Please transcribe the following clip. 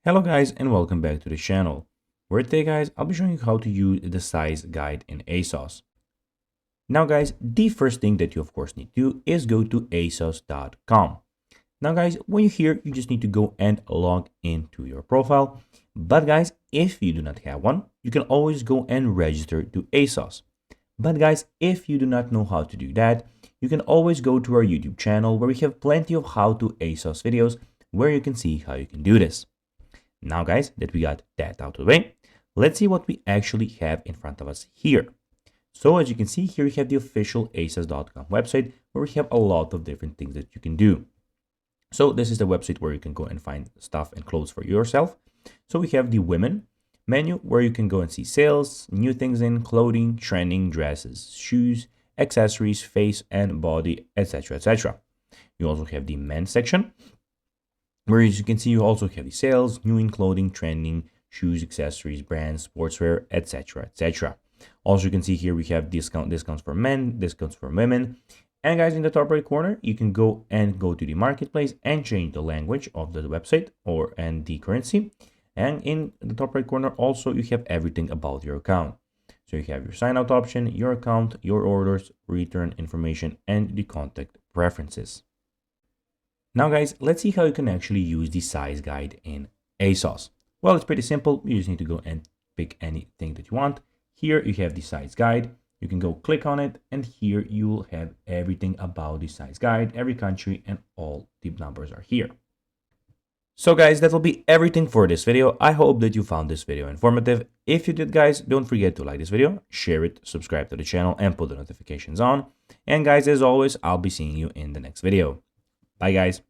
Hello guys and welcome back to the channel, where today guys I'll be showing you how to use the size guide in ASOS. Now guys, the first thing that you of course need to do is go to asos.com. Now guys, when you're here you just need to go and log into your profile. But guys, if you do not have one, you can always go and register to ASOS. But guys, if you do not know how to do that, you can always go to our YouTube channel where we have plenty of how to ASOS videos where you can see how you can do this. Now guys, that we got that out of the way, let's see what we actually have in front of us here. So as you can see here, we have the official asos.com website where we have a lot of different things that you can do. So this is the website where you can go and find stuff and clothes for yourself. So we have the women menu where you can go and see sales, new things in clothing, trending, dresses, shoes, accessories, face and body, etc, etc. You also have the men's section, where as you can see, you also have the sales, new in clothing, trending, shoes, accessories, brands, sportswear, etc, etc. Also, you can see here we have discounts for men, discounts for women. And guys, in the top right corner, you can go to the marketplace and change the language of the website and the currency. And in the top right corner, also you have everything about your account. So you have your sign out option, your account, your orders, return information, and the contact preferences. Now guys, let's see how you can actually use the size guide in ASOS. Well, it's pretty simple. You just need to go and pick anything that you want. Here you have the size guide. You can go click on it, and here you will have everything about the size guide, every country, and all the numbers are here. So guys, that will be everything for this video. I hope that you found this video informative. If you did guys, don't forget to like this video, share it, subscribe to the channel, and put the notifications on. And guys, as always, I'll be seeing you in the next video. Bye guys.